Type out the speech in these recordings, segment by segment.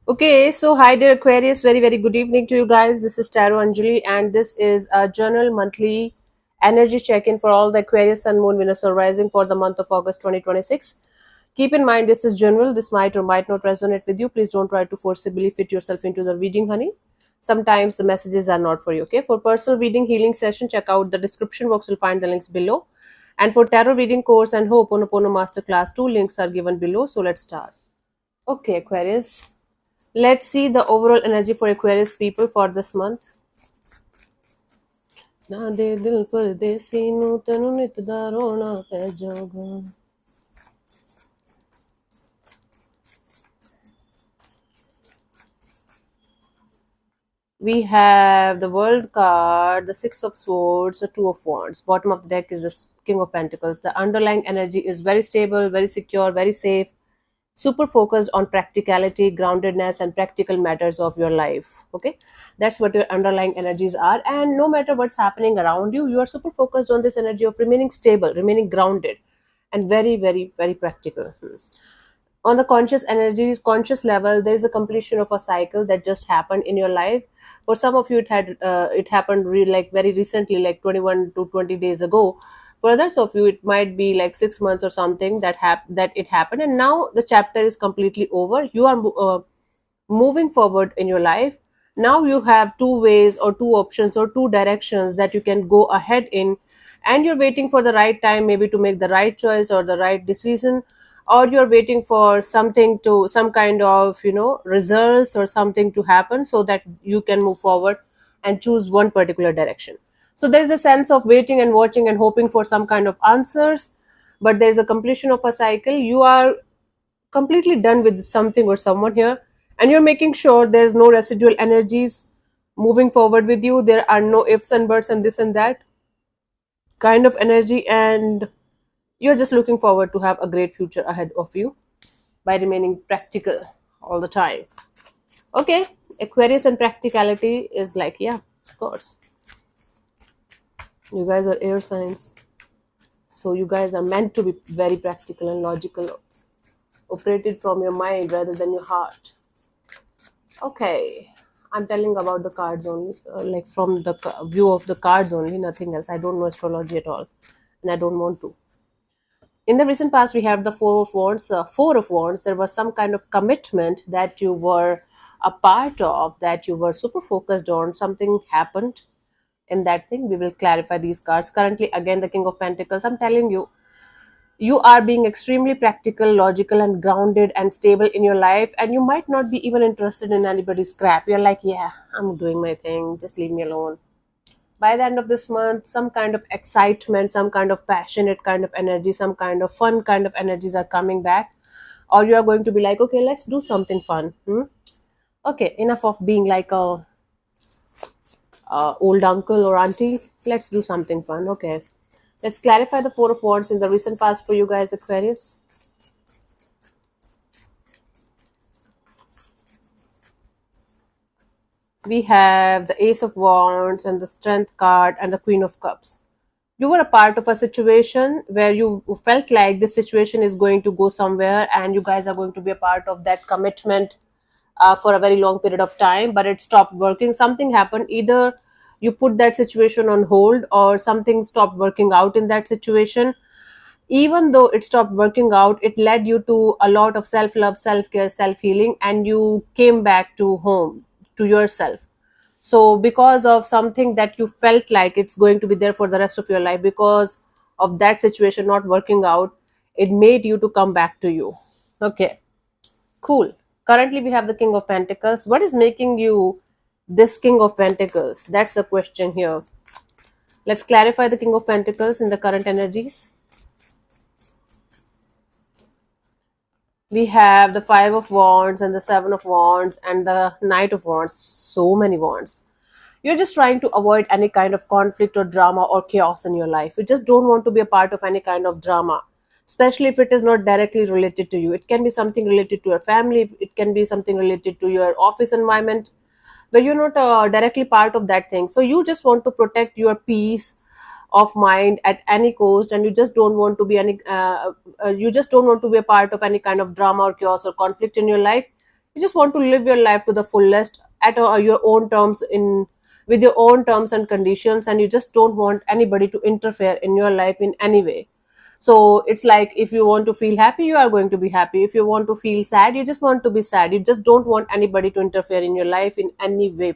Okay, so hi dear Aquarius, very good evening to you guys. This is Taro Anjali, and this is a journal monthly energy check-in for all the Aquarius Sun, Moon, Venus, or Rising for the month of August 2026. Keep in mind this is general. This might or might not resonate with you. Please don't try to forcibly fit yourself into the reading, honey. Sometimes the messages are not for you. Okay, for personal reading healing session, check out the description box. You'll find the links below. And for tarot reading course and Ho'oponopono masterclass, two links are given below. So let's start. Okay, Aquarius. Let's see the overall energy for Aquarius people for this month. ना दे दिल परदेसी नू तेनू नित दा रोना पै जागा. We have the World card, the Six of Swords, the Two of Wands. Bottom of the deck is the King of Pentacles. The underlying energy is very stable, very secure, very safe, super focused on practicality, groundedness, and practical matters of your life. Okay, that's what your underlying energies are. And no matter what's happening around you, you are super focused on this energy of remaining stable, remaining grounded, and very practical. On the conscious energies, conscious level, there is a completion of a cycle that just happened in your life. For some of you, it happened like very recently, like 21 to 20 days ago. For others of you, it might be like 6 months or something that it happened, and now the chapter is completely over. You are moving forward in your life. Now you have two ways or two options or two directions that you can go ahead in, and you're waiting for the right time, maybe to make the right choice or the right decision, or you're waiting for something to some kind of results or something to happen so that you can move forward and choose one particular direction. So there's a sense of waiting and watching and hoping for some kind of answers, but there's a completion of a cycle. You are completely done with something or someone here, and you're making sure there's no residual energies moving forward with you. There are no ifs and buts and this and that kind of energy, and you're just looking forward to have a great future ahead of you by remaining practical all the time. Okay, Aquarius and practicality is like, yeah, of course. You guys are air signs, so you guys are meant to be very practical and logical, operated from your mind rather than your heart. Okay, I'm telling about the cards only, like from the view of the cards only, nothing else. I don't know astrology at all, and I don't want to. In the recent past, we have the Four of Wands. There was some kind of commitment that you were a part of, that you were super focused on. Something happened in that thing. We will clarify these cards. Currently, again, the King of Pentacles. I'm telling you, you are being extremely practical, logical, and grounded and stable in your life, and you might not be even interested in anybody's crap. You're like, yeah, I'm doing my thing, just leave me alone. By the end of this month, some kind of excitement, some kind of passionate kind of energy, some kind of fun kind of energies are coming back, or you are going to be like, okay, let's do something fun. Okay, enough of being like a old uncle or auntie. Let's do something fun. Okay, let's clarify the Four of Wands in the recent past for you guys, Aquarius. We have the Ace of Wands and the Strength card and the Queen of Cups. You were a part of a situation where you felt like this situation is going to go somewhere, and you guys are going to be a part of that commitment for a very long period of time, but it stopped working. Something happened. Either you put that situation on hold, or something stopped working out in that situation. Even though it stopped working out, it led you to a lot of self love, self care, self healing, and you came back to home, to yourself. So because of something that you felt like it's going to be there for the rest of your life, because of that situation not working out, it made you to come back to you. Okay, cool. Currently we have the King of Pentacles. What is making you this King of Pentacles? That's the question here. Let's clarify the King of Pentacles in the current energies. We have the Five of Wands and the Seven of Wands and the Knight of Wands. So many wands. You're just trying to avoid any kind of conflict or drama or chaos in your life. You just don't want to be a part of any kind of drama, especially if it is not directly related to you. It can be something related to your family, it can be something related to your office environment, where you're not directly part of that thing. So you just want to protect your peace of mind at any cost, and you just don't want to be you just don't want to be a part of any kind of drama or chaos or conflict in your life. You just want to live your life to the fullest at your own terms, in with your own terms and conditions, and you just don't want anybody to interfere in your life in any way. So it's like, if you want to feel happy, you are going to be happy. If you want to feel sad, you just want to be sad. You just don't want anybody to interfere in your life in any way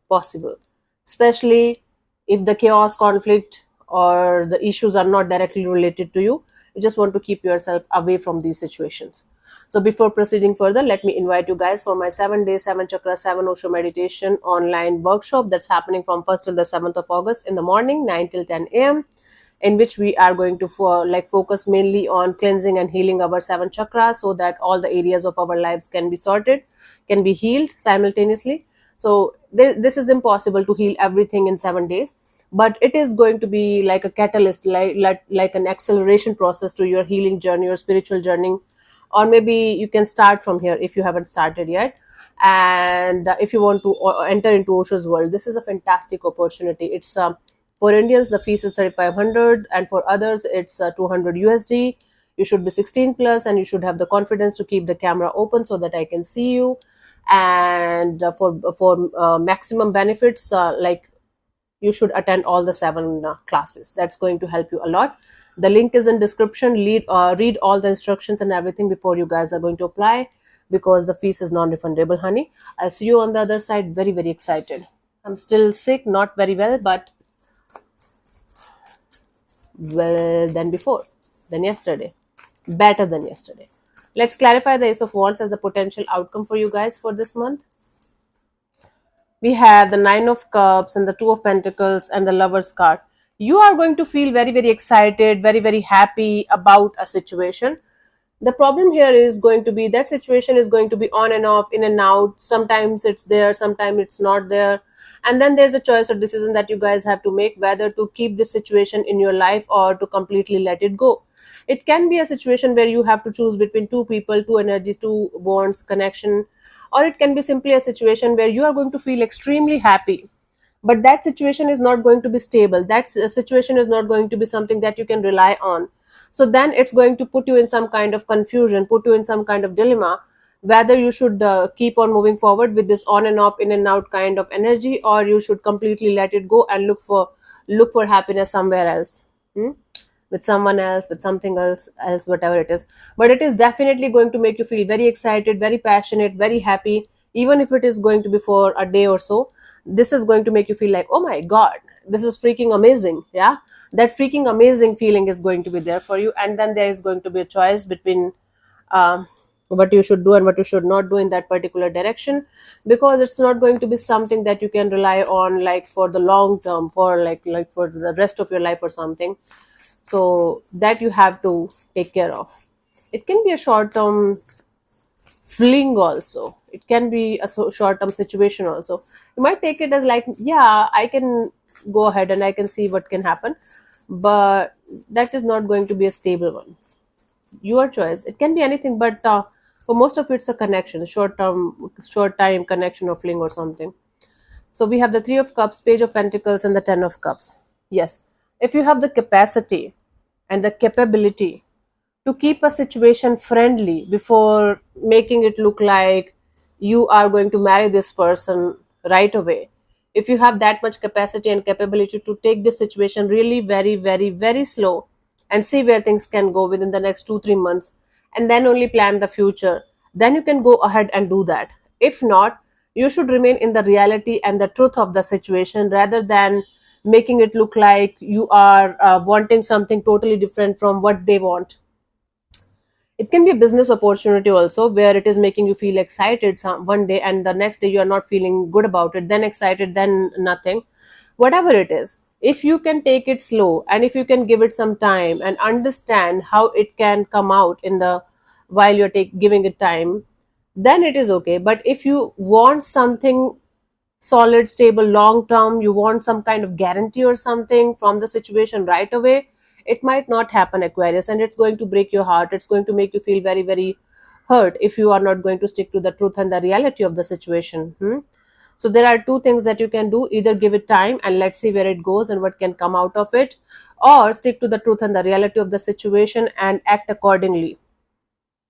possible, especially if the chaos, conflict, or the issues are not directly related to you. You just want to keep yourself away from these situations. So before proceeding further, let me invite you guys for my 7 day 7 chakra 7 osho meditation online workshop that's happening from 1st till the 7th of August in the morning, 9 till 10 a.m., in which we are going to focus mainly on cleansing and healing our 7 chakras, so that all the areas of our lives can be sorted, can be healed simultaneously. So this is impossible to heal everything in 7 days, but it is going to be like a catalyst, like an acceleration process to your healing journey or spiritual journey. Or maybe you can start from here if you haven't started yet. And if you want to enter into Osho's world, this is a fantastic opportunity. It's for Indians, the fees is 3,500, and for others, it's 200 USD. You should be 16 plus, and you should have the confidence to keep the camera open so that I can see you. And for maximum benefits, like, you should attend all the 7 classes. That's going to help you a lot. The link is in description. Read all the instructions and everything before you guys are going to apply, because the fees is non-refundable, honey. I'll see you on the other side. Very, very excited. I'm still sick, not very well, but well than before, than yesterday, better than yesterday. Let's clarify the Ace of Wands as the potential outcome for you guys for this month. We have the 9 of Cups and the 2 of Pentacles and the Lover's card. You are going to feel very, very excited, very, very happy about a situation. The problem here is going to be that situation is going to be on and off, in and out. Sometimes it's there, sometimes it's not there. And then there's a choice or decision that you guys have to make, whether to keep this situation in your life or to completely let it go. It can be a situation where you have to choose between two people, two energies, two bonds, connection. Or it can be simply a situation where you are going to feel extremely happy, but that situation is not going to be stable. That situation is not going to be something that you can rely on. So then it's going to put you in some kind of confusion, put you in some kind of dilemma, whether you should keep on moving forward with this on and off, in and out kind of energy, or you should completely let it go and look for happiness somewhere else. With someone else, with something else, whatever it is. But it is definitely going to make you feel very excited, very passionate, very happy. Even if it is going to be for a day or so, this is going to make you feel like, oh my god, this is freaking amazing. Yeah, that freaking amazing feeling is going to be there for you. And then there is going to be a choice between what you should do and what you should not do in that particular direction, because it's not going to be something that you can rely on, like, for the long term, for like for the rest of your life or something. So that you have to take care of. It can be a short term fling also. It can be a short term situation also. You might take it as like, yeah, I can go ahead and I can see what can happen, but that is not going to be a stable one. Your choice. It can be anything, but for most of it's a connection, a short time connection or fling or something. So we have the 3 of Cups, Page of Pentacles, and the 10 of Cups. Yes, if you have the capacity and the capability to keep a situation friendly before making it look like you are going to marry this person right away, if you have that much capacity and capability to take this situation really very, very, very slow and see where things can go within the next 2-3 months, and then only plan the future, then you can go ahead and do that. If not, you should remain in the reality and the truth of the situation, rather than making it look like you are wanting something totally different from what they want. It can be a business opportunity also, where it is making you feel excited one day, and the next day you are not feeling good about it, then excited, then nothing. Whatever it is, if you can take it slow and if you can give it some time and understand how it can come out in the while you're giving it time, then it is okay. But if you want something solid, stable, long term, you want some kind of guarantee or something from the situation right away, it might not happen, Aquarius, and it's going to break your heart. It's going to make you feel very, very hurt if you are not going to stick to the truth and the reality of the situation. So there are two things that you can do: either give it time and let's see where it goes and what can come out of it, or stick to the truth and the reality of the situation and act accordingly.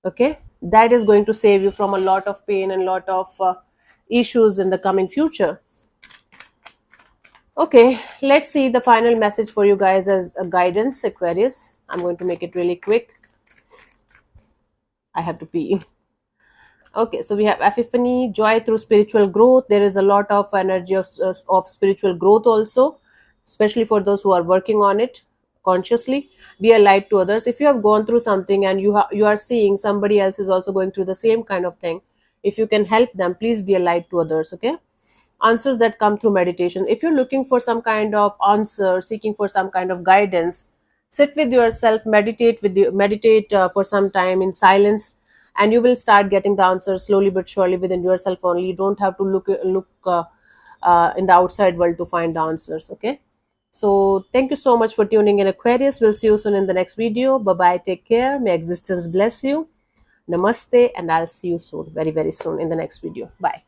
Okay, that is going to save you from a lot of pain and lot of issues in the coming future. Okay, let's see the final message for you guys as a guidance, Aquarius. I'm going to make it really quick. I have to pee. Okay, so we have epiphany, joy through spiritual growth. There is a lot of energy of spiritual growth also, especially for those who are working on it consciously. Be a light to others. If you have gone through something and you are seeing somebody else is also going through the same kind of thing, if you can help them, please be a light to others. Okay, answers that come through meditation. If you're looking for some kind of answer, seeking for some kind of guidance, sit with yourself, meditate for some time in silence, and you will start getting the answers slowly but surely within yourself only. You don't have to look in the outside world to find the answers. Okay, so thank you so much for tuning in, Aquarius. We'll see you soon in the next video. Bye bye, take care, may existence bless you. Namaste, and I'll see you soon, very very soon, in the next video. Bye.